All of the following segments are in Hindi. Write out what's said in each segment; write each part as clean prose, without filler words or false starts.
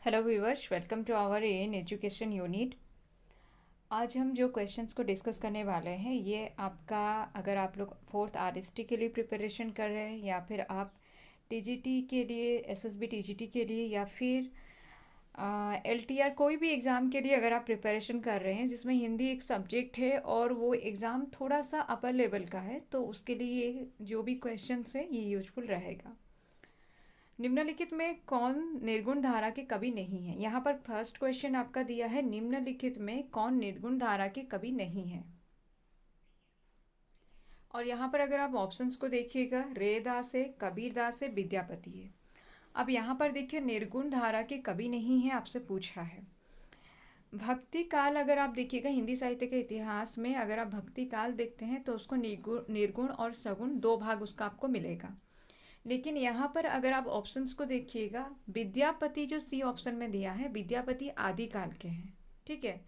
Hello viewers, welcome to our in education unit. आज हम जो क्वेश्चंस को डिस्कस करने वाले हैं ये आपका, अगर आप लोग फोर्थ आरएसटी के लिए प्रिपरेशन कर रहे हैं या फिर आप टीजीटी के लिए, एसएसबी टीजीटी के लिए या फिर एलटीआर कोई भी एग्ज़ाम के लिए अगर आप प्रिपरेशन कर रहे हैं जिसमें हिंदी एक सब्जेक्ट है और वो एग्ज़ाम थोड़ा सा अपर लेवल का है, तो उसके लिए ये जो भी क्वेश्चंस है ये यूजफुल रहेगा। निम्नलिखित में कौन निर्गुण धारा के कवि नहीं है? यहाँ पर फर्स्ट क्वेश्चन आपका दिया है, निम्नलिखित में कौन निर्गुण धारा के कवि नहीं है। और यहाँ पर अगर आप ऑप्शंस को देखिएगा, रेदास है, कबीर दास है, विद्यापति है। अब यहाँ पर देखिए निर्गुण धारा के कवि नहीं है, आपसे पूछा है। भक्ति काल अगर आप देखिएगा हिंदी साहित्य के इतिहास में, अगर आप भक्ति काल देखते हैं तो उसको निर्गुण और सगुण दो भाग उसका आपको मिलेगा। लेकिन यहाँ पर अगर आप ऑप्शंस को देखिएगा, विद्यापति जो सी ऑप्शन में दिया है, विद्यापति आदिकाल के हैं। ठीक है,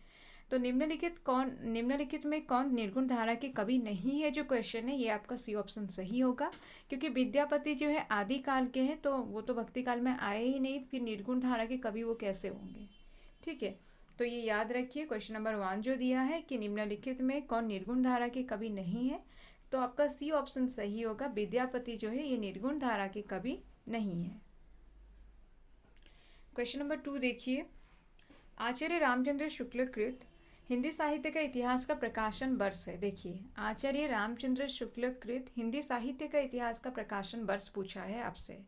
तो निम्नलिखित में कौन निर्गुण धारा के कवि नहीं है, जो क्वेश्चन है ये आपका सी ऑप्शन सही होगा। क्योंकि विद्यापति जो है आदिकाल के हैं, तो वो तो भक्ति काल में आए ही नहीं, फिर निर्गुण धारा के कवि वो कैसे होंगे। ठीक है, तो ये याद रखिए, क्वेश्चन नंबर 1 जो दिया है कि निम्नलिखित में कौन निर्गुण धारा के कवि नहीं है, तो आपका सी ऑप्शन सही होगा। विद्यापति जो है ये निर्गुण धारा के कवि नहीं है। क्वेश्चन नंबर 2 देखिए, आचार्य रामचंद्र शुक्ल कृत हिंदी साहित्य का इतिहास का प्रकाशन वर्ष है। देखिए, आचार्य रामचंद्र शुक्ल कृत हिंदी साहित्य का इतिहास का प्रकाशन वर्ष पूछा है आपसे।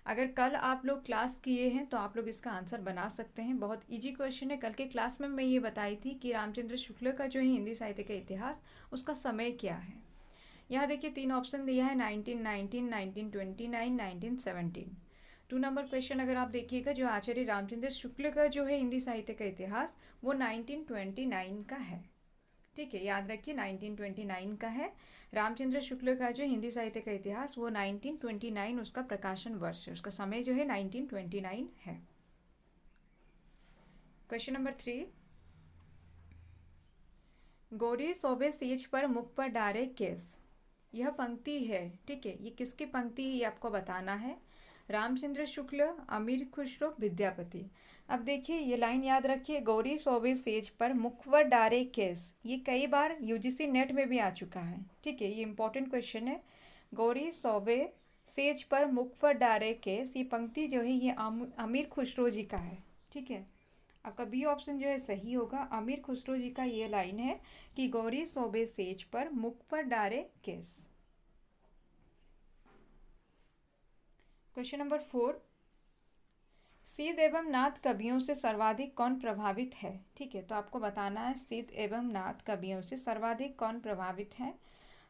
अगर कल आप लोग क्लास किए हैं तो आप लोग इसका आंसर बना सकते हैं, बहुत इजी क्वेश्चन है। कल के क्लास में मैं ये बताई थी कि रामचंद्र शुक्ल का जो है हिंदी साहित्य का इतिहास, उसका समय क्या है। यहाँ देखिए 3 ऑप्शन दिया है, 1919, 1929, 1917। 2 नंबर क्वेश्चन अगर आप देखिएगा, जो आचार्य रामचंद्र शुक्ल का जो है हिंदी साहित्य का इतिहास, वो 1929 का है। ठीक है, याद रखिए 1929 का है। रामचंद्र शुक्ल का जो हिंदी साहित्य का इतिहास, वो 1929 उसका प्रकाशन वर्ष है, उसका समय जो है 1929 है। क्वेश्चन नंबर 3, गौरी सोबे सेज पर मुख पर डारे केस, यह पंक्ति है। ठीक है, ये किसकी पंक्ति है ये आपको बताना है। रामचंद्र शुक्ल, अमीर खुसरो, विद्यापति। अब देखिए ये लाइन याद रखिए, गौरी सोबे सेज पर मुखवर डारे केस, ये कई बार यूजीसी नेट में भी आ चुका है। ठीक है, ये इंपॉर्टेंट क्वेश्चन है। गौरी सोबे सेज पर मुखवर डारे केस, ये पंक्ति जो है ये अमीर खुसरो जी का है। ठीक है, आपका बी ऑप्शन जो है सही होगा। अमीर खुसरो जी का ये लाइन है कि गौरी सोबे सेज पर मुख पर डारे केस। क्वेश्चन नंबर 4, सिद्ध एवं नाथ कवियों से सर्वाधिक कौन प्रभावित है। ठीक है, तो आपको बताना है सिद्ध एवं नाथ कवियों से सर्वाधिक कौन प्रभावित है।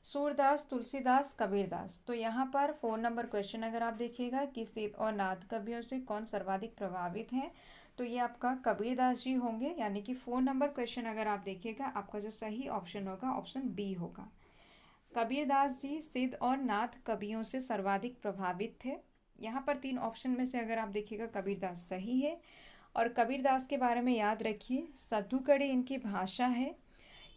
सूरदास, तुलसीदास, कबीरदास। तो यहाँ पर 4 नंबर क्वेश्चन अगर आप देखिएगा कि सिद्ध और नाथ कवियों से कौन सर्वाधिक प्रभावित है, तो ये आपका कबीरदास जी होंगे। यानी कि 4 नंबर क्वेश्चन अगर आप देखिएगा, आपका जो सही ऑप्शन होगा ऑप्शन बी होगा। कबीरदास जी सिद्ध और नाथ कवियों से सर्वाधिक प्रभावित थे। यहाँ पर 3 ऑप्शन में से अगर आप देखिएगा कबीरदास सही है। और कबीरदास के बारे में याद रखिए, सद्दुकड़ी इनकी भाषा है।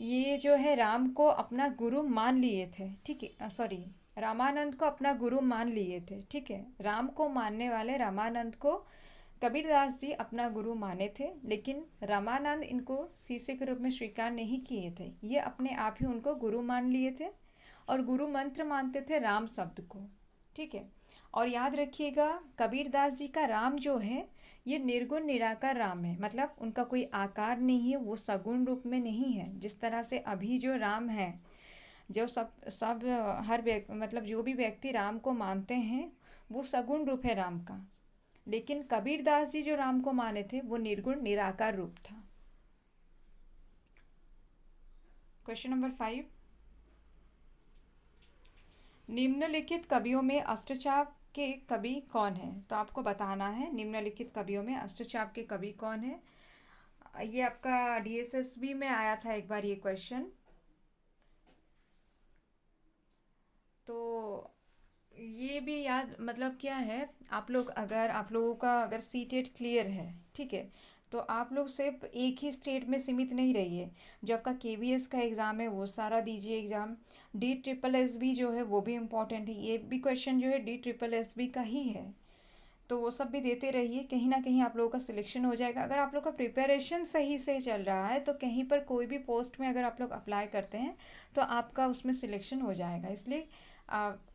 ये जो है राम को अपना गुरु मान लिए थे। ठीक है, सॉरी, रामानंद को अपना गुरु मान लिए थे। ठीक है, राम को मानने वाले रामानंद को कबीरदास जी अपना गुरु माने थे, लेकिन रामानंद इनको शिष्य के रूप में स्वीकार नहीं किए थे। ये अपने आप ही उनको गुरु मान लिए थे और गुरु मंत्र मानते थे राम शब्द को। ठीक है, और याद रखिएगा कबीरदास जी का राम जो है ये निर्गुण निराकार राम है, मतलब उनका कोई आकार नहीं है, वो सगुण रूप में नहीं है। जिस तरह से अभी जो राम है, जो सब सब हर मतलब जो भी व्यक्ति राम को मानते हैं वो सगुण रूप है राम का, लेकिन कबीरदास जी जो राम को माने थे वो निर्गुण निराकार रूप था। क्वेश्चन नंबर 5, निम्नलिखित कवियों में अष्टचाप के कवि कौन है। तो आपको बताना है निम्नलिखित कवियों में अष्टचाप के कवि कौन है। ये आपका डीएसएसबी में आया था एक बार ये क्वेश्चन। तो ये भी याद, मतलब क्या है, आप लोग अगर आप लोगों का अगर सीटेट क्लियर है, ठीक है, तो आप लोग सिर्फ एक ही स्टेट में सीमित नहीं रहिए। जो आपका केवीएस का एग्ज़ाम है वो सारा दीजिए exam. D triple S B जो है वो भी इम्पोर्टेंट है, ये भी क्वेश्चन जो है डी ट्रिपल एस बी का ही है। तो वो सब भी देते रहिए, कहीं ना कहीं आप लोगों का सिलेक्शन हो जाएगा। अगर आप लोग का प्रिपरेशन सही से चल रहा है तो कहीं पर कोई भी पोस्ट में अगर आप लोग अप्लाई करते हैं तो आपका उसमें सिलेक्शन हो जाएगा। इसलिए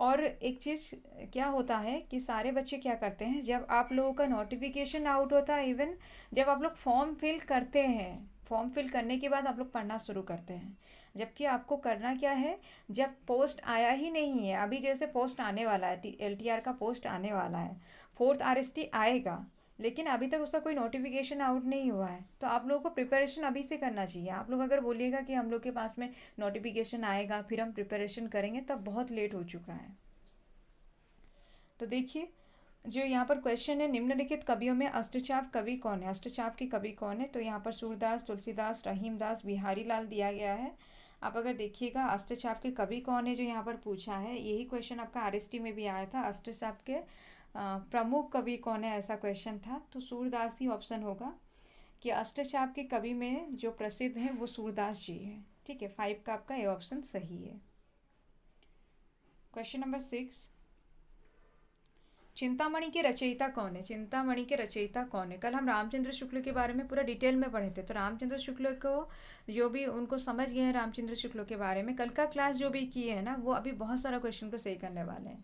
और एक चीज़ क्या होता है कि सारे बच्चे क्या करते हैं, जब आप लोगों का नोटिफिकेशन आउट होता है, इवन जब आप लोग फॉर्म फिल करते हैं, फॉर्म फिल करने के बाद आप लोग पढ़ना शुरू करते हैं, जबकि आपको करना क्या है, जब पोस्ट आया ही नहीं है, अभी जैसे पोस्ट आने वाला है, LTR का पोस्ट आने वाला है, 4th RST आएगा, लेकिन अभी तक उसका कोई नोटिफिकेशन आउट नहीं हुआ है, तो आप लोगों को प्रिपरेशन अभी से करना चाहिए। आप लोग अगर बोलिएगा कि हम लोग के पास में नोटिफिकेशन आएगा फिर हम प्रिपरेशन करेंगे, तब बहुत लेट हो चुका है। तो देखिए जो यहाँ पर क्वेश्चन है, निम्नलिखित कवियों में अष्टचाप कवि कौन है, अष्टचाप की कवि कौन है, तो यहाँ पर सूरदास, तुलसीदास, रहीमदास, बिहारी लाल दिया गया है। आप अगर देखिएगा अष्टचाप के कवि कौन है जो यहाँ पर पूछा है, यही क्वेश्चन आपका RST में भी आया था, अष्टचाप के प्रमुख कवि कौन है, ऐसा क्वेश्चन था। तो सूरदास ही ऑप्शन होगा कि अष्टचाप के कवि में जो प्रसिद्ध हैं वो सूरदास जी हैं। ठीक है, 5 का आपका ये ऑप्शन सही है। क्वेश्चन नंबर 6, चिंतामणि के रचयिता कौन है, चिंतामणि के रचयिता कौन है। कल हम रामचंद्र शुक्ल के बारे में पूरा डिटेल में पढ़े थे, तो रामचंद्र शुक्ल को जो भी उनको समझ गए हैं रामचंद्र शुक्ल के बारे में, कल का क्लास जो भी किए हैं ना, वो अभी बहुत सारा क्वेश्चन को सही करने वाले हैं।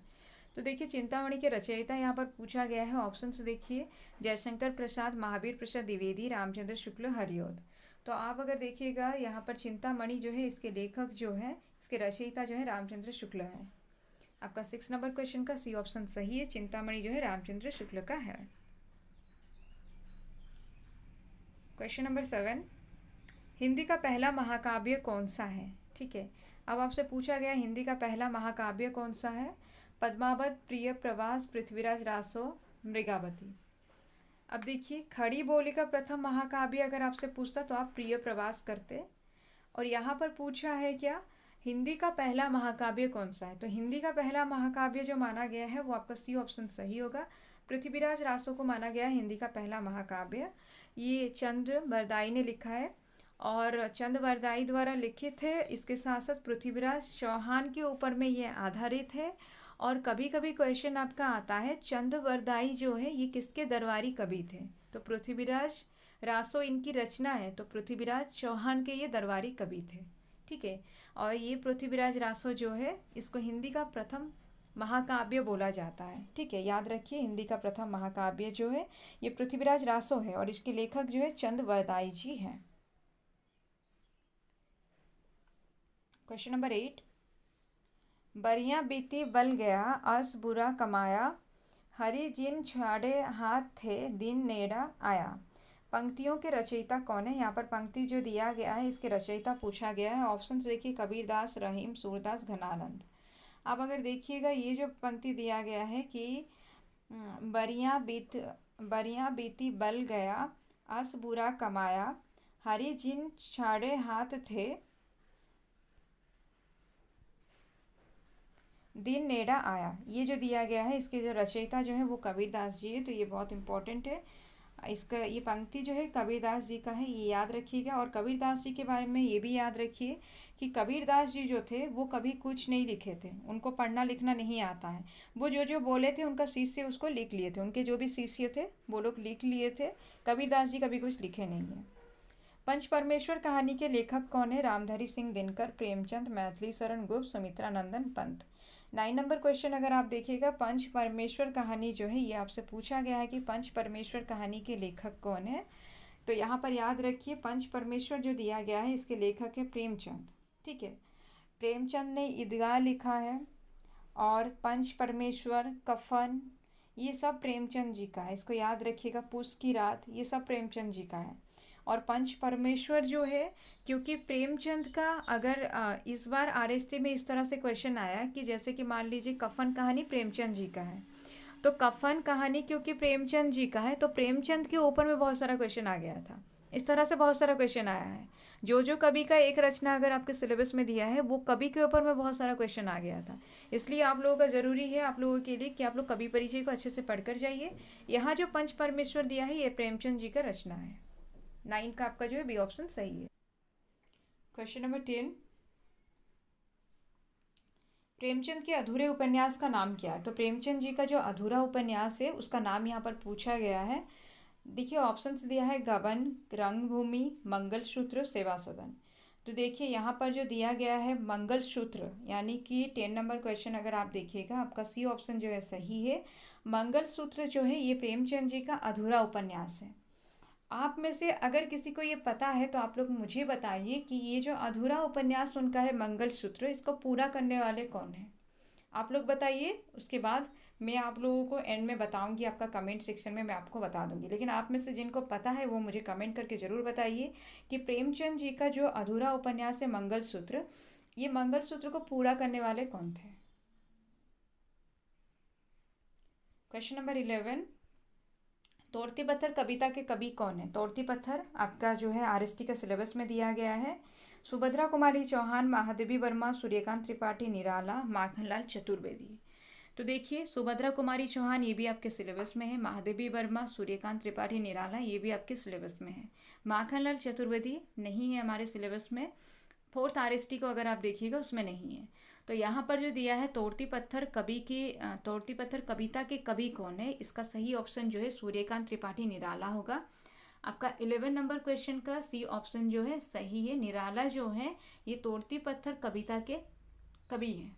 तो देखिए चिंतामणि के रचयिता यहाँ पर पूछा गया है, ऑप्शन देखिए, जयशंकर प्रसाद, महावीर प्रसाद द्विवेदी, रामचंद्र शुक्ल, हरिऔध। तो आप अगर देखिएगा यहाँ पर चिंतामणि जो है, इसके लेखक जो है, इसके रचयिता जो है रामचंद्र शुक्ल है। आपका 6 नंबर क्वेश्चन का सी ऑप्शन सही है, चिंतामणि जो है रामचंद्र शुक्ल का है। क्वेश्चन नंबर 7, हिंदी का पहला महाकाव्य कौन सा है। ठीक है, अब आपसे पूछा गया हिंदी का पहला महाकाव्य कौन सा है, पद्मावत, प्रिय प्रवास, पृथ्वीराज रासो, मृगावती। अब देखिए खड़ी बोली का प्रथम महाकाव्य अगर आपसे पूछता तो आप प्रिय प्रवास करते, और यहाँ पर पूछा है क्या, हिंदी का पहला महाकाव्य कौन सा है, तो हिंदी का पहला महाकाव्य जो माना गया है वो आपका सी ऑप्शन सही होगा, पृथ्वीराज रासो को माना गया है हिंदी का पहला महाकाव्य। ये चंद्र बरदाई ने लिखा है, और चंद्र बरदाई द्वारा लिखित है, इसके साथ साथ पृथ्वीराज चौहान के ऊपर में ये आधारित है। और कभी कभी क्वेश्चन आपका आता है, चंद्र बरदाई जो है ये किसके दरबारी कवि थे, तो पृथ्वीराज रासो इनकी रचना है, तो पृथ्वीराज चौहान के ये दरबारी कवि थे। ठीक है, और ये पृथ्वीराज रासो जो है इसको हिंदी का प्रथम महाकाव्य बोला जाता है। ठीक है, याद रखिए हिंदी का प्रथम महाकाव्य जो है ये पृथ्वीराज रासो है, और इसके लेखक जो है चंद्र बरदाई जी हैं। क्वेश्चन नंबर 8, बरियां बीती बल गया, अस बुरा कमाया, हरि जिन छाड़े हाथ थे, दिन नेड़ा आया। पंक्तियों के रचयिता कौन है, यहाँ पर पंक्ति जो दिया गया है इसके रचयिता पूछा गया है। ऑप्शन देखिए, कबीरदास, रहीम, सूरदास, घनानंद। अब अगर देखिएगा ये जो पंक्ति दिया गया है कि बरियां बीती बल गया, अस बुरा कमाया, हरि जिन छाड़े हाथ थे, दिन नेड़ा आया, ये जो दिया गया है इसके जो रचयिता जो है वो कबीरदास जी है। तो ये बहुत इंपॉर्टेंट है, इसका ये पंक्ति जो है कबीरदास जी का है, ये याद रखिएगा। और कबीरदास जी के बारे में ये भी याद रखिए कि कबीरदास जी जो थे वो कभी कुछ नहीं लिखे थे, उनको पढ़ना लिखना नहीं आता है। वो जो जो बोले थे उनका शिष्य उसको लिख लिए थे, उनके जो भी शिष्य थे वो लोग लिख लिए थे, कबीरदास जी कभी कुछ लिखे नहीं है। पंच परमेश्वर कहानी के लेखक कौन है, रामधारी सिंह दिनकर, प्रेमचंद, मैथिली शरण गुप्त, सुमित्रा नंदन पंत। 9 नंबर क्वेश्चन अगर आप देखिएगा, पंच परमेश्वर कहानी जो है ये आपसे पूछा गया है कि पंच परमेश्वर कहानी के लेखक कौन है। तो यहाँ पर याद रखिए पंच परमेश्वर जो दिया गया है इसके लेखक है प्रेमचंद। ठीक है, प्रेमचंद ने ईदगाह लिखा है, और पंच परमेश्वर, कफन, ये सब प्रेमचंद जी का है, इसको याद रखिएगा। पूस की रात, ये सब प्रेमचंद जी का है। और पंच परमेश्वर जो है, क्योंकि प्रेमचंद का अगर इस बार RST में इस तरह से क्वेश्चन आया कि जैसे कि मान लीजिए कफन कहानी प्रेमचंद जी का है, तो कफन कहानी क्योंकि प्रेमचंद जी का है तो प्रेमचंद के ऊपर में बहुत सारा क्वेश्चन आ गया था। इस तरह से बहुत सारा क्वेश्चन आया है, जो कवि का एक रचना अगर आपके सिलेबस में दिया है वो कवि के ऊपर में बहुत सारा क्वेश्चन आ गया था। इसलिए आप लोगों का ज़रूरी है, आप लोगों के लिए, कि आप लोग कवि परिचय को अच्छे से पढ़कर जाइए। यहाँ जो पंच परमेश्वर दिया है ये प्रेमचंद जी का रचना है। 9 का आपका जो है बी ऑप्शन सही है। क्वेश्चन नंबर 10, प्रेमचंद के अधूरे उपन्यास का नाम क्या है? तो प्रेमचंद जी का जो अधूरा उपन्यास है उसका नाम यहाँ पर पूछा गया है। देखिए ऑप्शंस दिया है गबन, रंगभूमि, मंगलसूत्र, सेवा सदन। तो देखिए यहाँ पर जो दिया गया है मंगलसूत्र, यानी कि 10 नंबर क्वेश्चन अगर आप देखिएगा आपका सी ऑप्शन जो है सही है। मंगलसूत्र जो है ये प्रेमचंद जी का अधूरा उपन्यास है। आप में से अगर किसी को ये पता है तो आप लोग मुझे बताइए कि ये जो अधूरा उपन्यास उनका है मंगलसूत्र, इसको पूरा करने वाले कौन है? आप लोग बताइए। उसके बाद मैं आप लोगों को एंड में बताऊंगी, आपका कमेंट सेक्शन में मैं आपको बता दूंगी। लेकिन आप में से जिनको पता है वो मुझे कमेंट करके ज़रूर बताइए कि प्रेमचंद जी का जो अधूरा उपन्यास है मंगलसूत्र, ये मंगलसूत्र को पूरा करने वाले कौन थे? क्वेश्चन नंबर 11, तोड़ती पत्थर कविता के कवि कौन है? तोड़ती पत्थर आपका जो है आरएसटी का सिलेबस में दिया गया है। सुभद्रा कुमारी चौहान, महादेवी वर्मा, सूर्यकांत त्रिपाठी, निराला, माखनलाल चतुर्वेदी। तो देखिए सुभद्रा कुमारी चौहान ये भी आपके सिलेबस में है, महादेवी वर्मा, सूर्यकांत त्रिपाठी, निराला ये भी आपके सिलेबस में है। माखनलाल चतुर्वेदी नहीं है हमारे सिलेबस में। फोर्थ आरएसटी को अगर आप देखिएगा उसमें नहीं है। तो यहाँ पर जो दिया है तोड़ती पत्थर कविता के कवि कौन है, इसका सही ऑप्शन जो है सूर्यकांत त्रिपाठी निराला होगा। आपका 11 नंबर क्वेश्चन का सी ऑप्शन जो है सही है। निराला जो है ये तोड़ती पत्थर कविता के कवि हैं।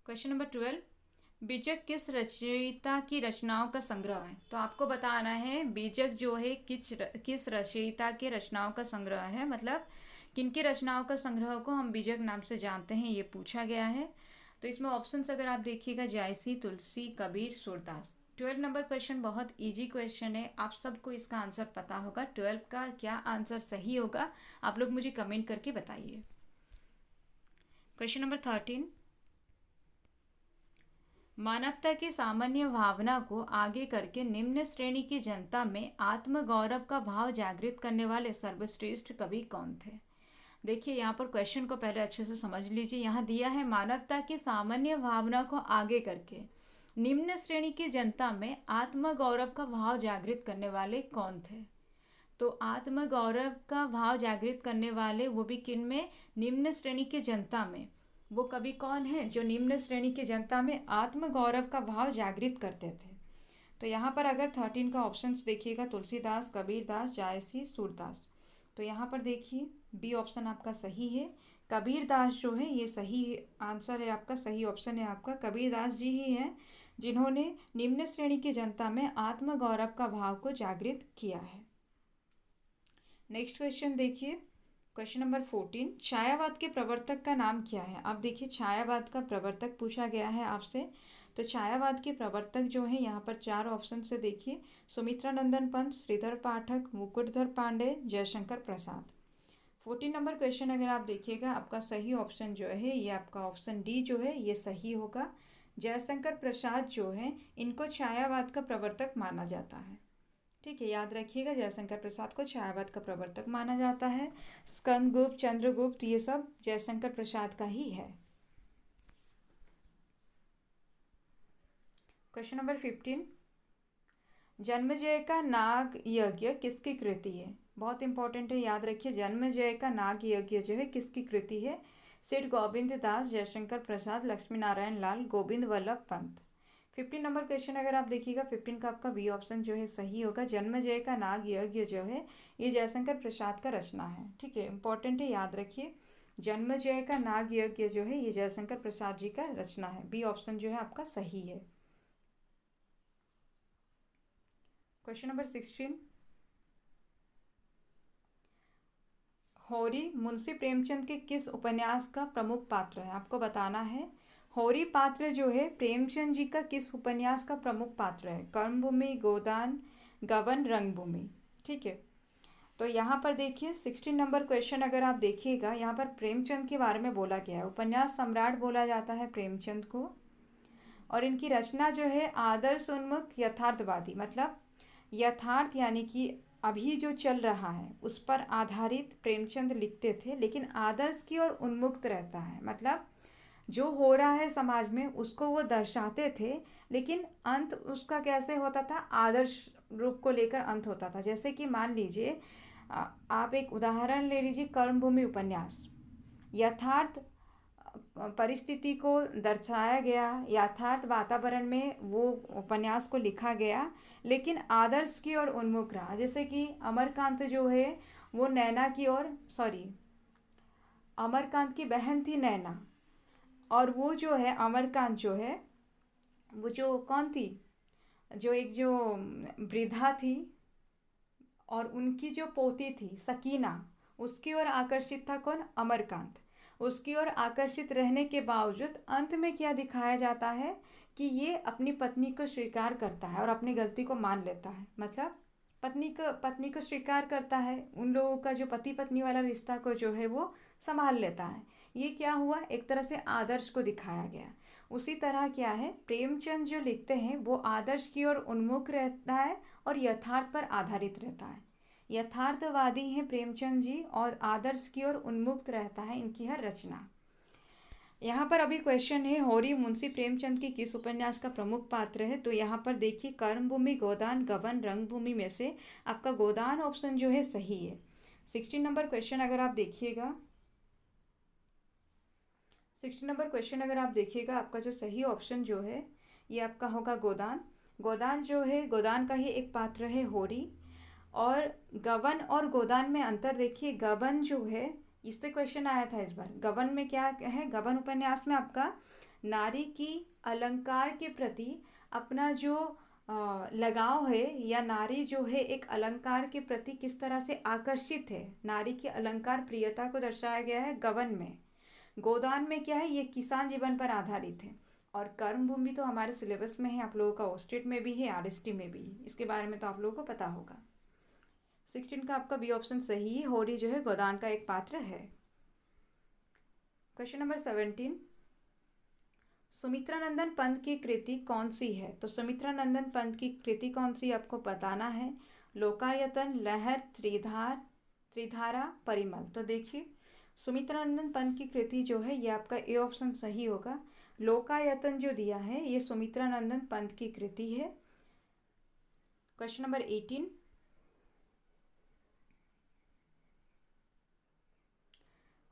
क्वेश्चन नंबर 12, बीजक किस रचयिता की रचनाओं का संग्रह है? तो आपको बताना है बीजक जो है किस रचयिता के रचनाओं का संग्रह है, मतलब किनकी रचनाओं का संग्रह को हम बीजक नाम से जानते हैं, ये पूछा गया है। तो इसमें ऑप्शंस अगर आप देखिएगा जायसी, तुलसी, कबीर, सूरदास। 12 नंबर क्वेश्चन बहुत इजी क्वेश्चन है, आप सबको इसका आंसर पता होगा। 12 का क्या आंसर सही होगा आप लोग मुझे कमेंट करके बताइए। क्वेश्चन नंबर 13, मानवता की सामान्य भावना को आगे करके निम्न श्रेणी की जनता में आत्मगौरव का भाव जागृत करने वाले सर्वश्रेष्ठ कवि कौन थे? देखिए यहाँ पर क्वेश्चन को पहले अच्छे से समझ लीजिए। यहाँ दिया है मानवता की सामान्य भावना को आगे करके निम्न श्रेणी की जनता में आत्मगौरव का भाव जागृत करने वाले कौन थे? तो आत्मगौरव का भाव जागृत करने वाले वो भी किन में? निम्न श्रेणी की जनता में। वो कवि कौन है जो निम्न श्रेणी की जनता में आत्मगौरव का भाव जागृत करते थे? तो यहाँ पर अगर 13 का ऑप्शंस देखिएगा तुलसीदास, कबीरदास, जायसी, सूरदास। तो यहाँ पर देखिए बी ऑप्शन आपका सही है। कबीरदास जो है ये सही आंसर है आपका, सही ऑप्शन है आपका। कबीरदास जी ही हैं जिन्होंने निम्न श्रेणी की जनता में आत्मगौरव का भाव को जागृत किया है। नेक्स्ट क्वेश्चन देखिए, क्वेश्चन नंबर 14, छायावाद के प्रवर्तक का नाम क्या है? आप देखिए छायावाद का प्रवर्तक पूछा गया है आपसे। तो छायावाद के प्रवर्तक जो है यहाँ पर 4 ऑप्शन से देखिए, सुमित्रा नंदन पंत, श्रीधर पाठक, मुकुटधर पांडे, जयशंकर प्रसाद। 14 नंबर क्वेश्चन अगर आप देखिएगा आपका सही ऑप्शन जो है ये आपका ऑप्शन डी जो है ये सही होगा। जयशंकर प्रसाद जो है इनको छायावाद का प्रवर्तक माना जाता है। ठीक है, याद रखिएगा जयशंकर प्रसाद को छायावाद का प्रवर्तक माना जाता है। स्कंदगुप्त, चंद्रगुप्त ये सब जयशंकर प्रसाद का ही है। क्वेश्चन नंबर 15, जन्मजय का नाग यज्ञ किसकी कृति है? बहुत इंपॉर्टेंट है, याद रखिए जन्मजय का नाग यज्ञ जो है किसकी कृति है? सिद्ध गोविंद दास, जयशंकर प्रसाद, लक्ष्मी नारायण लाल, गोविंद वल्लभ पंत। 15 नंबर क्वेश्चन अगर आप देखिएगा 15 का आपका बी ऑप्शन जो है सही होगा। जन्मजय का नाग यज्ञ जो है ये जयशंकर प्रसाद का रचना है। ठीक है, इंपॉर्टेंट है, याद रखिए जन्मजय का नाग यज्ञ जो है ये जयशंकर प्रसाद जी का रचना है। बी ऑप्शन जो है आपका सही है। क्वेश्चन नंबर 16, होरी मुंशी प्रेमचंद के किस उपन्यास का प्रमुख पात्र है? आपको बताना है होरी पात्र जो है प्रेमचंद जी का किस उपन्यास का प्रमुख पात्र है? कर्मभूमि, गोदान, गबन, रंगभूमि। ठीक है, तो यहाँ पर देखिए 16 नंबर क्वेश्चन अगर आप देखिएगा यहाँ पर प्रेमचंद के बारे में बोला गया है। उपन्यास सम्राट बोला जाता है प्रेमचंद को, और इनकी रचना जो है आदर्श उन्मुख यथार्थवादी, मतलब यथार्थ यानी कि अभी जो चल रहा है उस पर आधारित प्रेमचंद लिखते थे, लेकिन आदर्श की ओर उन्मुक्त रहता है, मतलब जो हो रहा है समाज में उसको वो दर्शाते थे, लेकिन अंत उसका कैसे होता था? आदर्श रूप को लेकर अंत होता था। जैसे कि मान लीजिए आप एक उदाहरण ले लीजिए, कर्मभूमि उपन्यास। यथार्थ परिस्थिति को दर्शाया गया, यथार्थ वातावरण में वो उपन्यास को लिखा गया, लेकिन आदर्श की ओर उन्मुख रहा। जैसे कि अमरकांत जो है वो नैना की ओर, सॉरी, अमरकांत की बहन थी नैना, और वो जो है अमरकांत जो है वो जो कौन थी, जो एक जो वृद्धा थी और उनकी जो पोती थी सकीना, उसकी ओर आकर्षित था कौन, अमरकांत। उसकी ओर आकर्षित रहने के बावजूद अंत में क्या दिखाया जाता है कि ये अपनी पत्नी को स्वीकार करता है और अपनी गलती को मान लेता है। मतलब पत्नी को स्वीकार करता है, उन लोगों का जो पति पत्नी वाला रिश्ता को जो है वो संभाल लेता है। ये क्या हुआ, एक तरह से आदर्श को दिखाया गया। उसी तरह क्या है, प्रेमचंद जो लिखते हैं वो आदर्श की ओर उन्मुख रहता है और यथार्थ पर आधारित रहता है। यथार्थवादी हैं प्रेमचंद जी और आदर्श की ओर उन्मुक्त रहता है इनकी हर रचना। यहाँ पर अभी क्वेश्चन है, होरी मुंशी प्रेमचंद की किस उपन्यास का प्रमुख पात्र है। तो यहाँ पर देखिए, कर्मभूमि, गोदान, गबन, रंगभूमि में से आपका गोदान ऑप्शन जो है सही है। 16 नंबर क्वेश्चन अगर आप देखिएगा, 16 नंबर क्वेश्चन अगर आप देखिएगा, आपका जो सही ऑप्शन जो है ये आपका होगा गोदान। गोदान जो है, गोदान का ही एक पात्र है होरी। और गबन और गोदान में अंतर देखिए, गबन जो है, इससे क्वेश्चन आया था इस बार। गबन में क्या है, गबन उपन्यास में आपका नारी की अलंकार के प्रति अपना जो लगाव है, या नारी जो है एक अलंकार के प्रति किस तरह से आकर्षित है, नारी की अलंकार प्रियता को दर्शाया गया है गबन में। गोदान में क्या है, ये किसान जीवन पर आधारित है। और कर्मभूमि तो हमारे सिलेबस में है, आप लोगों का ओस्टेट में भी है, आरएसटी में भी है, इसके बारे में तो आप लोगों को पता होगा। 16 का आपका बी ऑप्शन सही है, होरी जो है गोदान का एक पात्र है। क्वेश्चन नंबर 17, सुमित्रानंदन पंत की कृति कौन सी है। तो सुमित्रानंदन पंत की कृति कौन सी आपको बताना है। लोकायतन, लहर, त्रिधारा, परिमल। तो देखिए, सुमित्रानंदन पंत की कृति जो है ये आपका ए ऑप्शन सही होगा। लोकायतन जो दिया है ये सुमित्रानंदन पंत की कृति है। क्वेश्चन नंबर 18,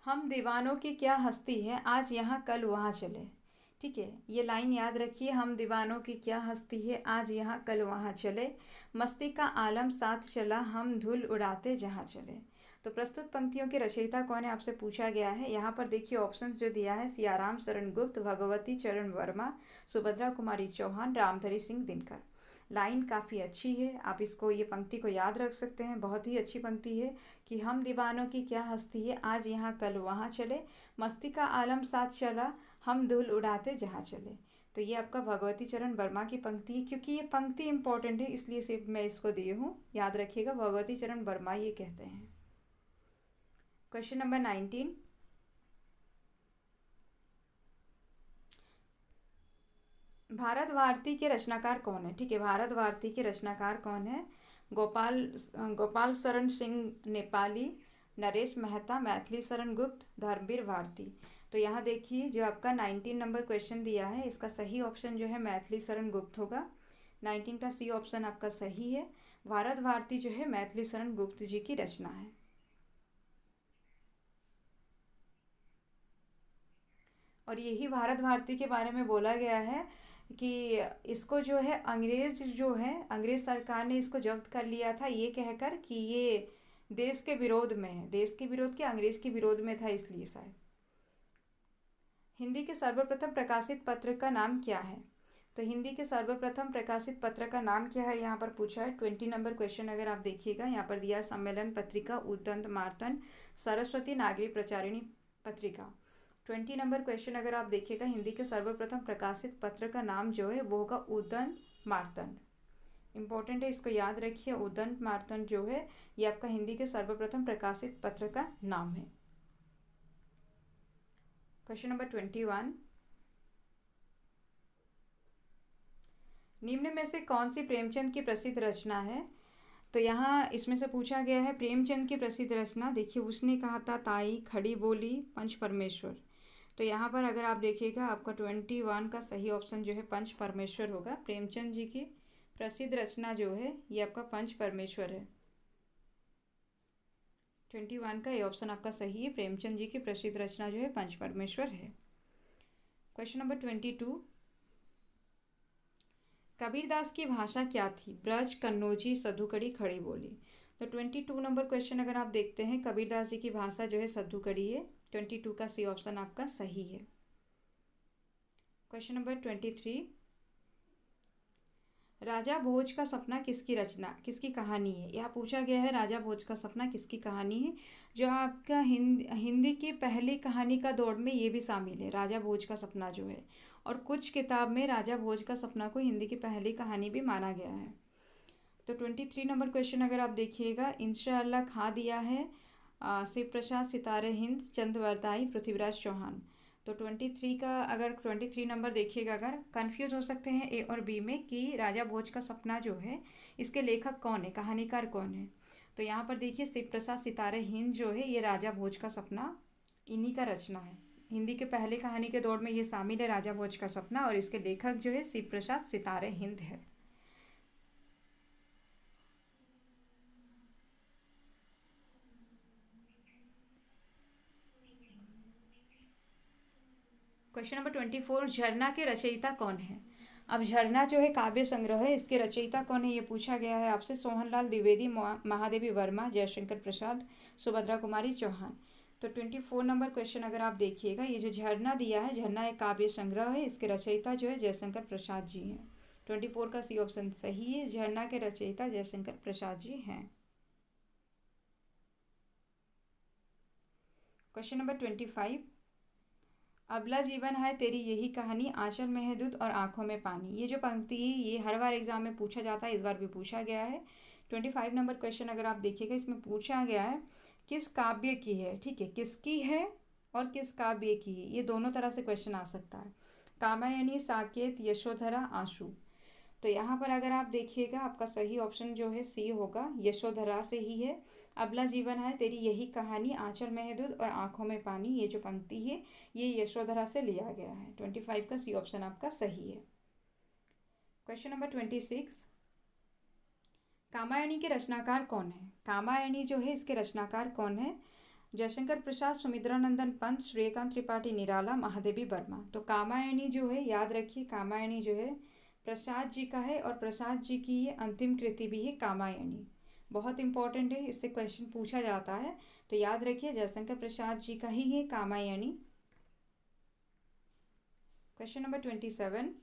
हम दीवानों की क्या हस्ती है, आज यहाँ कल वहाँ चले। ठीक है, ये लाइन याद रखिए, हम दीवानों की क्या हस्ती है, आज यहाँ कल वहाँ चले, मस्ती का आलम साथ चला, हम धूल उड़ाते जहाँ चले। तो प्रस्तुत पंक्तियों के रचयिता कौन है आपसे पूछा गया है। यहाँ पर देखिए ऑप्शंस जो दिया है, सियाराम शरण गुप्त, भगवती चरण वर्मा, सुभद्रा कुमारी चौहान, रामधरी सिंह दिनकर। लाइन काफ़ी अच्छी है, आप इसको, ये पंक्ति को याद रख सकते हैं, बहुत ही अच्छी पंक्ति है कि हम दीवानों की क्या हस्ती है, आज यहाँ कल वहाँ चले, मस्ती का आलम साथ चला, हम धूल उड़ाते जहाँ चले। तो ये आपका भगवती चरण वर्मा की पंक्ति है, क्योंकि ये पंक्ति इंपॉर्टेंट है इसलिए सिर्फ मैं इसको दी हूँ, याद रखिएगा, भगवती चरण वर्मा ये कहते हैं। क्वेश्चन नंबर 19, भारत भारती के रचनाकार कौन है। ठीक है, भारत भारती के रचनाकार कौन है। गोपाल शरण सिंह नेपाली, नरेश मेहता, मैथिली शरण गुप्त, धर्मवीर भारती। तो यहाँ देखिए, जो आपका 19 नंबर क्वेश्चन दिया है इसका सही ऑप्शन जो है मैथिली शरण गुप्त होगा। 19 का सी ऑप्शन आपका सही है। भारत भारती जो है मैथिली शरण गुप्त जी की रचना है। और यही भारत भारती के बारे में बोला गया है कि इसको जो है अंग्रेज सरकार ने इसको जब्त कर लिया था, ये कहकर कि ये देश के विरोध में है, देश के विरोध के, अंग्रेज के विरोध में था, इसलिए शायद। हिंदी के सर्वप्रथम प्रकाशित पत्र का नाम क्या है। तो हिंदी के सर्वप्रथम प्रकाशित पत्र का नाम क्या है, यहाँ पर पूछा है। 20 नंबर क्वेश्चन अगर आप देखिएगा, यहाँ पर दिया सम्मेलन पत्रिका, उद्दंत मार्तन, सरस्वती नागरी प्रचारिणी पत्रिका। 20 नंबर क्वेश्चन अगर आप देखिएगा, हिंदी के सर्वप्रथम प्रकाशित पत्र का नाम जो है वो होगा उद्दंत मार्तंड। इंपॉर्टेंट है, इसको याद रखिए, उद्दंत मार्तंड जो है ये आपका हिंदी के सर्वप्रथम प्रकाशित पत्र का नाम है। क्वेश्चन नंबर 21, निम्न में से कौन सी प्रेमचंद की प्रसिद्ध रचना है। तो यहाँ इसमें से पूछा गया है प्रेमचंद की प्रसिद्ध रचना। देखिए, उसने कहा था ताई, खड़ी बोली, पंच परमेश्वर। तो यहाँ पर अगर आप देखिएगा, आपका 21 का सही ऑप्शन जो है पंच परमेश्वर होगा। प्रेमचंद जी की प्रसिद्ध रचना जो है ये आपका पंच परमेश्वर है। 21 का ये ऑप्शन आपका सही है। प्रेमचंद जी की प्रसिद्ध रचना जो है पंच परमेश्वर है। क्वेश्चन नंबर 22, कबीरदास की भाषा क्या थी? ब्रज, कन्नौजी, सधुकड़ी, खड़ी बोली। तो 22 नंबर क्वेश्चन अगर आप देखते हैं, कबीरदास जी की भाषा जो है सधुकड़ी है। 22 का सी ऑप्शन आपका सही है। क्वेश्चन नंबर 23, राजा भोज का सपना किसकी कहानी है? यह पूछा गया है, राजा भोज का सपना किसकी कहानी है? जो आपका हिंदी की पहली कहानी का दौर में ये भी शामिल है, राजा भोज का सपना जो है। और कुछ किताब में राजा भोज का सपना को हिंदी की पहली कहानी भी माना गया है। तो 23 नंबर क्वेश्चन अगर आप देखिएगा, इंशाअल्लाह खा दिया है शिव प्रसाद, सितारे हिंद, चंद्रवरदाई, पृथ्वीराज चौहान। तो 23 का अगर 23 नंबर देखिएगा, अगर कंफ्यूज हो सकते हैं ए और बी में कि राजा भोज का सपना जो है इसके लेखक कौन है, कहानीकार कौन है। तो यहाँ पर देखिए शिव प्रसाद सितारे हिंद जो है ये राजा भोज का सपना इन्हीं का रचना है। हिंदी के पहले कहानी के दौर में ये शामिल है राजा भोज का सपना, और इसके लेखक जो है शिव प्रसाद सितारे हिंद है। क्वेश्चन नंबर 24, झरना के रचयिता कौन है? अब झरना जो है काव्य संग्रह है, इसके रचयिता कौन है ये पूछा गया है आपसे। सोहनलाल द्विवेदी, महादेवी वर्मा, जयशंकर प्रसाद, सुभद्रा कुमारी चौहान। तो 24 नंबर क्वेश्चन अगर आप देखिएगा, ये जो झरना दिया है, झरना एक काव्य संग्रह है, इसके रचयिता जो है जयशंकर प्रसाद जी हैं। 24 का सी ऑप्शन सही है, झरना के रचयिता जयशंकर प्रसाद जी हैं। क्वेश्चन नंबर 25, अबला जीवन है तेरी यही कहानी, आंचल में है दूध और आंखों में पानी। ये जो पंक्ति है ये हर बार एग्जाम में पूछा जाता है, इस बार भी पूछा गया है। 25 नंबर क्वेश्चन अगर आप देखिएगा, इसमें पूछा गया है किस काव्य की है, ठीक है, किसकी है और किस काव्य की है, ये दोनों तरह से क्वेश्चन आ सकता है। कामायनी, साकेत, यशोधरा, आंसू। तो यहाँ पर अगर आप देखिएगा, आपका सही ऑप्शन जो है सी होगा, यशोधरा से ही है। अबला जीवन है तेरी यही कहानी, आंचल में है दूध और आंखों में पानी, ये जो पंक्ति है ये यशोधरा से लिया गया है। 25 का सी ऑप्शन आपका सही है। क्वेश्चन नंबर 26, कामायनी के रचनाकार कौन है? कामायनी जो है इसके रचनाकार कौन है? जयशंकर प्रसाद, सुमित्रानंदन पंत, श्रीकांत त्रिपाठी निराला, महादेवी वर्मा। तो कामायनी जो है याद रखिए, कामायनी जो है प्रसाद जी का है, और प्रसाद जी की ये अंतिम कृति भी है कामायनी। बहुत इंपॉर्टेंट है, इससे क्वेश्चन पूछा जाता है, तो याद रखिए जयशंकर प्रसाद जी का ही है कामायनी। क्वेश्चन नंबर 27,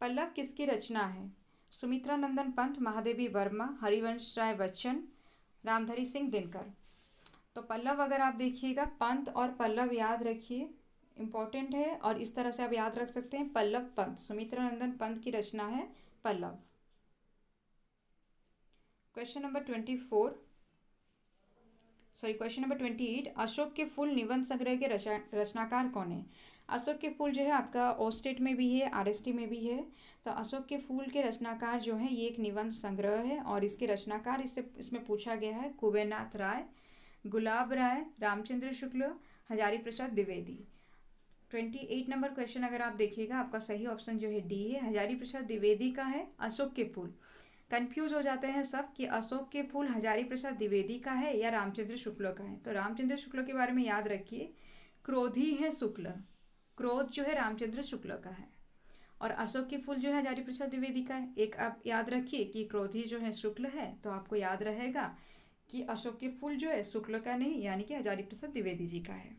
पल्लव किसकी रचना है? सुमित्रानंदन पंत, महादेवी वर्मा, हरिवंश राय बच्चन, रामधरी सिंह दिनकर। तो पल्लव अगर आप देखिएगा, पंत और पल्लव याद रखिए, इम्पॉर्टेंट है, और इस तरह से आप याद रख सकते हैं पल्लव पंत, सुमित्रानंदन पंत की रचना है पल्लव। क्वेश्चन नंबर 28, अशोक के फूल निबंध संग्रह के रचनाकार कौन है? अशोक के फूल जो है आपका ओस्टेट में भी है, आरएसटी में भी है। तो अशोक के फूल के रचनाकार जो है ये एक निबंध संग्रह है, और इसके रचनाकार इसमें पूछा गया है कुबेरनाथ राय, गुलाब राय, रामचंद्र शुक्ल, हजारी प्रसाद द्विवेदी। 28 नंबर क्वेश्चन अगर आप देखिएगा, आपका सही ऑप्शन जो है डी है, हजारी प्रसाद द्विवेदी का है अशोक के फूल। कंफ्यूज हो जाते हैं सब कि अशोक के फूल हजारी प्रसाद द्विवेदी का है या रामचंद्र शुक्ल का है। तो रामचंद्र शुक्ल के बारे में याद रखिए, क्रोधी है शुक्ल, क्रोध जो है रामचंद्र शुक्ल का है, और अशोक के फूल जो है हजारी प्रसाद द्विवेदी का है। एक आप याद रखिए कि क्रोधी जो है शुक्ल है, तो आपको याद रहेगा कि अशोक के फूल जो है शुक्ल का नहीं, यानी कि हजारी प्रसाद द्विवेदी जी का है।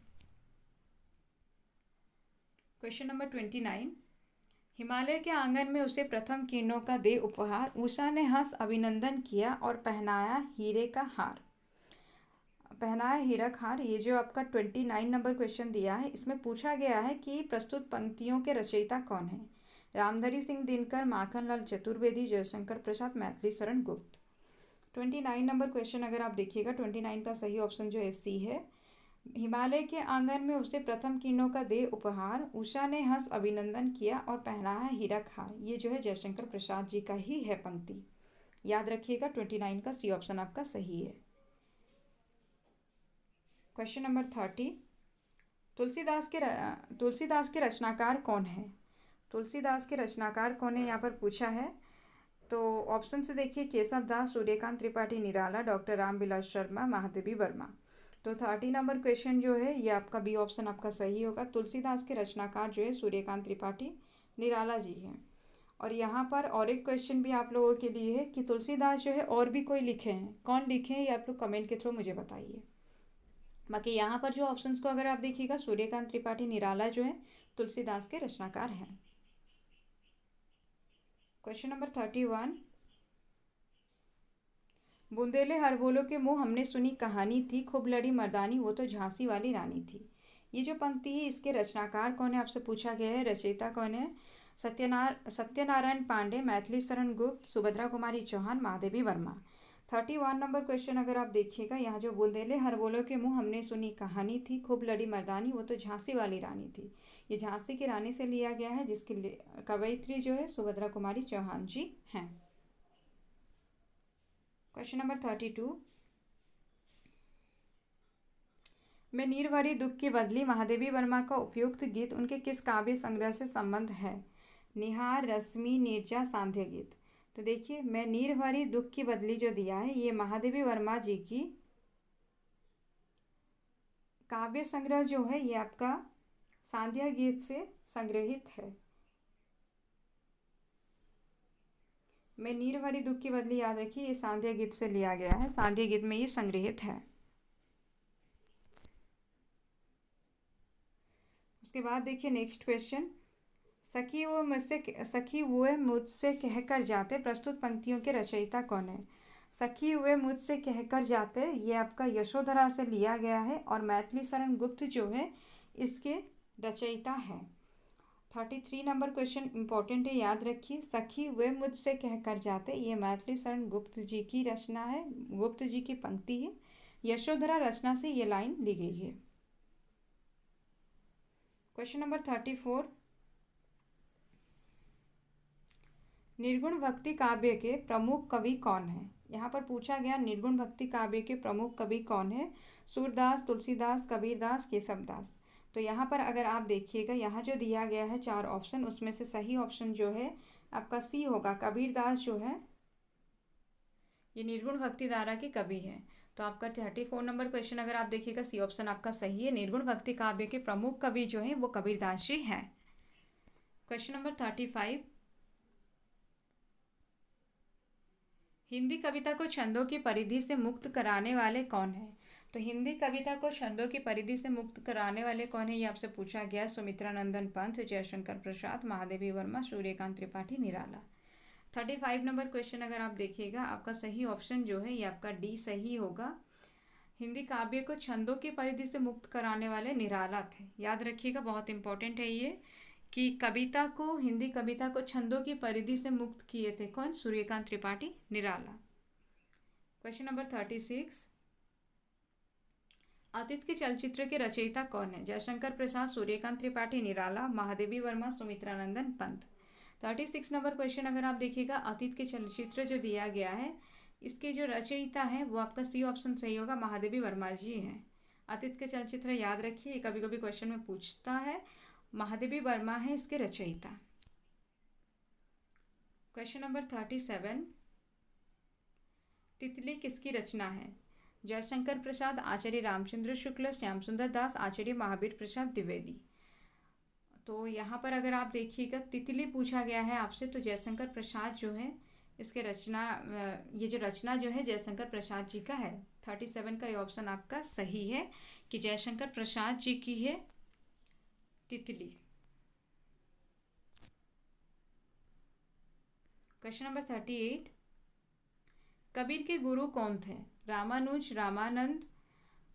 क्वेश्चन नंबर 29, हिमालय के आंगन में उसे प्रथम किरणों का दे उपहार, उषा ने हंस अभिनंदन किया और पहनाया हीरे का हार। पहनाया हीरक हार, ये जो आपका 29 नंबर क्वेश्चन दिया है, इसमें पूछा गया है कि प्रस्तुत पंक्तियों के रचयिता कौन है? रामधरी सिंह दिनकर, माखनलाल चतुर्वेदी, जयशंकर प्रसाद, मैथिली शरण गुप्त। 29 नंबर क्वेश्चन अगर आप देखिएगा, 29 का सही ऑप्शन जो है सी है, हिमालय के आंगन में उसे प्रथम किरणों का दे उपहार, उषा ने हंस अभिनंदन किया और पहनाया हीरक हार, ये जो है जयशंकर प्रसाद जी का ही है पंक्ति। याद रखिएगा 29 का सी ऑप्शन आपका सही है। क्वेश्चन नंबर 30, तुलसीदास के रचनाकार कौन है? तुलसीदास के रचनाकार कौन है यहाँ पर पूछा है। तो ऑप्शन से देखिए केशव दास, सूर्यकांत त्रिपाठी निराला, डॉक्टर रामविलास शर्मा, महादेवी वर्मा। तो 30 नंबर क्वेश्चन जो है ये आपका बी ऑप्शन आपका सही होगा। तुलसीदास के रचनाकार जो है सूर्यकांत त्रिपाठी निराला जी हैं। और यहाँ पर और एक क्वेश्चन भी आप लोगों के लिए है कि तुलसीदास जो है और भी कोई लिखे हैं, कौन लिखे हैं ये आप लोग कमेंट के थ्रू मुझे बताइए। बाकी यहाँ पर जो ऑप्शंस को अगर आप देखिएगा, सूर्यकांत त्रिपाठी निराला जो है तुलसीदास के रचनाकार हैं। क्वेश्चन नंबर 31, बूंदेले हरबोलो के मुँह हमने सुनी कहानी थी, खूब लड़ी मर्दानी वो तो झांसी वाली रानी थी। ये जो पंक्ति है इसके रचनाकार कौन है आपसे पूछा गया है, रचयिता कौन है? सत्यनारायण पांडे, मैथिली शरण गुप्त, सुभद्रा कुमारी चौहान, महादेवी वर्मा। 31 नंबर क्वेश्चन अगर आप देखिएगा, यहाँ जो बूंदेले हरबोलो के मुँह हमने सुनी कहानी थी, खूब लड़ी मर्दानी वो तो झांसी वाली रानी थी, ये झांसी की रानी से लिया गया है, जिसकी कवयित्री जो है सुभद्रा कुमारी चौहान जी हैं। क्वेश्चन नंबर 32, मैं नीर भरी दुख की बदली महादेवी वर्मा का उपयुक्त गीत उनके किस काव्य संग्रह से संबंध है? निहार, रश्मि, नीरजा, सांध्य गीत। तो देखिए मैं नीर भरी दुख की बदली जो दिया है ये महादेवी वर्मा जी की काव्य संग्रह जो है ये आपका सांध्य गीत से संग्रहित है। मैं नीर भरी दुख की बदली याद रखिए, ये सांध्य गीत से लिया गया है, सांध्य गीत में ये संग्रहित है। उसके बाद देखिए नेक्स्ट क्वेश्चन, सखी वो मुझसे कहकर जाते, प्रस्तुत पंक्तियों के रचयिता कौन है? सखी वे मुझसे कहकर जाते ये आपका यशोधरा से लिया गया है और मैथिली शरण गुप्त जो है इसके रचयिता है। 33 नंबर क्वेश्चन इंपॉर्टेंट है, याद रखिए, सखी वे मुझसे कहकर जाते ये मैथिली शरण गुप्त जी की रचना है, गुप्त जी की पंक्ति है, यशोधरा रचना से ये लाइन ली गई है। क्वेश्चन नंबर 34, निर्गुण भक्ति काव्य के प्रमुख कवि कौन है? यहाँ पर पूछा गया निर्गुण भक्ति काव्य के प्रमुख कवि कौन है? सूरदास, तुलसीदास, कबीरदास, केशवदास। तो यहाँ पर अगर आप देखिएगा, यहाँ जो दिया गया है 4 ऑप्शन, उसमें से सही ऑप्शन जो है आपका सी होगा। कबीरदास जो है ये निर्गुण भक्ति धारा के कवि हैं। तो आपका 34 नंबर क्वेश्चन अगर आप देखिएगा सी ऑप्शन आपका सही है, निर्गुण भक्ति काव्य के प्रमुख कवि जो हैं वो कबीरदास जी हैं। क्वेश्चन नंबर 35, हिंदी कविता को छंदों की परिधि से मुक्त कराने वाले कौन है? तो हिंदी कविता को छंदों की परिधि से मुक्त कराने वाले कौन है ये आपसे पूछा गया। सुमित्रा नंदन पंत, जयशंकर प्रसाद, महादेवी वर्मा, सूर्यकांत त्रिपाठी निराला। 35 नंबर क्वेश्चन अगर आप देखिएगा, आपका सही ऑप्शन जो है ये आपका डी सही होगा। हिंदी काव्य को छंदों की परिधि से मुक्त कराने वाले निराला थे। याद रखिएगा, बहुत इंपॉर्टेंट है ये कि कविता को, हिंदी कविता को छंदों की परिधि से मुक्त किए थे कौन? सूर्यकांत त्रिपाठी निराला। क्वेश्चन नंबर 36, अतीत के चलचित्र के रचयिता कौन है? जयशंकर प्रसाद, सूर्यकांत त्रिपाठी निराला, महादेवी वर्मा, सुमित्रा नंदन पंत। 36 नंबर क्वेश्चन अगर आप देखिएगा, अतीत के चलचित्र जो दिया गया है इसके जो रचयिता हैं वो आपका सी ऑप्शन सही होगा, महादेवी वर्मा जी हैं। अतीत के चलचित्र याद रखिए, कभी कभी क्वेश्चन में पूछता है, महादेवी वर्मा है इसके रचयिता। क्वेश्चन नंबर 37, तितली किसकी रचना है? जयशंकर प्रसाद, आचार्य रामचंद्र शुक्ल, श्याम सुंदर दास, आचार्य महावीर प्रसाद द्विवेदी। तो यहाँ पर अगर आप देखिएगा तितली पूछा गया है आपसे, तो जयशंकर प्रसाद जो है इसके रचना, ये जो रचना जो है जयशंकर प्रसाद जी का है। 37 का ये ऑप्शन आपका सही है कि जयशंकर प्रसाद जी की है तितली। क्वेश्चन नंबर 38, कबीर के गुरु कौन थे? रामानुज, रामानंद,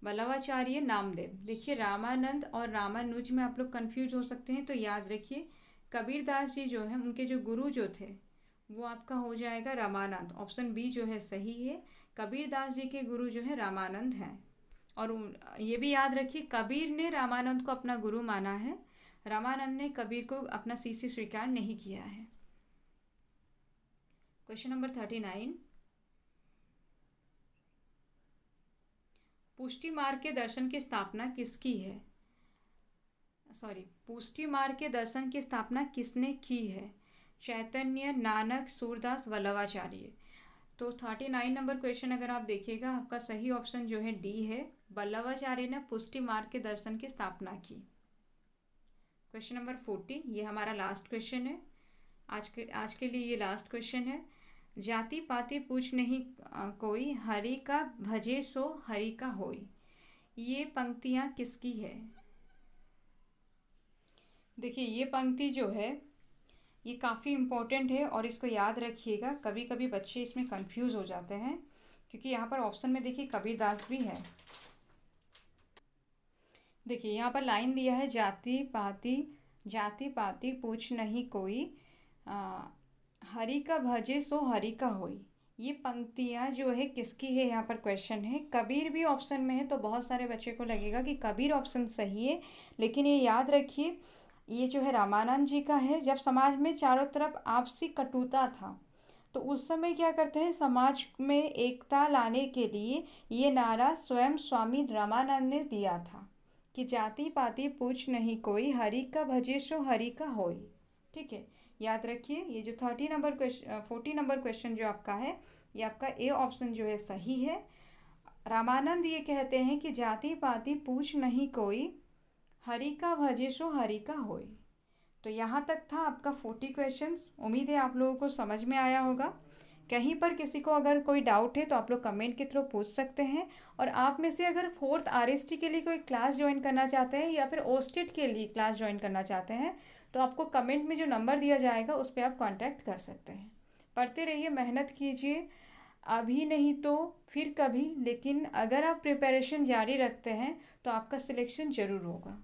वल्लभाचार्य, नामदेव। देखिए रामानंद और रामानुज में आप लोग कंफ्यूज हो सकते हैं, तो याद रखिए कबीरदास जी जो है उनके जो गुरु जो थे वो आपका हो जाएगा रामानंद। ऑप्शन बी जो है सही है, कबीरदास जी के गुरु जो है रामानंद हैं। और ये भी याद रखिए कबीर ने रामानंद को अपना गुरु माना है, रामानंद ने कबीर को अपना शिष्य स्वीकार नहीं किया है। क्वेश्चन नंबर 39, पुष्टि मार्ग के दर्शन की स्थापना किसकी है? पुष्टि मार्ग के दर्शन की स्थापना किसने की है? चैतन्य, नानक, सूरदास, वल्लभाचार्य। तो 39 नंबर क्वेश्चन अगर आप देखिएगा, आपका सही ऑप्शन जो है डी है। वल्लभाचार्य ने पुष्टि मार्ग के दर्शन की स्थापना की। क्वेश्चन नंबर 40, ये हमारा लास्ट क्वेश्चन है। आज के लिए ये लास्ट क्वेश्चन है। जाति पाति पूछ नहीं कोई, हरि का भजे सो हरि का होई। ये पंक्तियाँ किसकी है? देखिए, ये पंक्ति जो है ये काफ़ी इम्पोर्टेंट है और इसको याद रखिएगा। कभी कभी बच्चे इसमें कंफ्यूज हो जाते हैं, क्योंकि यहाँ पर ऑप्शन में देखिए कबीरदास भी है। देखिए यहाँ पर लाइन दिया है, जाति पाति पूछ नहीं कोई, हरि का भजे सो हरि का होई। ये पंक्तियाँ जो है किसकी है, यहाँ पर क्वेश्चन है। कबीर भी ऑप्शन में है, तो बहुत सारे बच्चे को लगेगा कि कबीर ऑप्शन सही है, लेकिन ये याद रखिए ये जो है रामानंद जी का है। जब समाज में चारों तरफ आपसी कटुता था, तो उस समय क्या करते हैं, समाज में एकता लाने के लिए ये नारा स्वयं स्वामी रामानंद ने दिया था कि जाति पाति पूछ नहीं कोई, हरि का भजे सो हरि का होई। ठीक है, याद रखिए ये जो 40 नंबर क्वेश्चन जो आपका है, ये आपका ए ऑप्शन जो है सही है। रामानंद ये कहते हैं कि जाति पाति पूछ नहीं कोई, हरि का भजे सो हरि का होई। तो यहाँ तक था आपका 40 क्वेश्चंस। उम्मीद है आप लोगों को समझ में आया होगा। कहीं पर किसी को अगर कोई डाउट है तो आप लोग कमेंट के थ्रू पूछ सकते हैं। और आप में से अगर 4th RST के लिए कोई क्लास ज्वाइन करना चाहते हैं या फिर ओस्टेट के लिए क्लास ज्वाइन करना चाहते हैं, तो आपको कमेंट में जो नंबर दिया जाएगा उस पर आप कांटेक्ट कर सकते हैं। पढ़ते रहिए, मेहनत कीजिए, अभी नहीं तो फिर कभी, लेकिन अगर आप प्रिपरेशन जारी रखते हैं तो आपका सिलेक्शन ज़रूर होगा।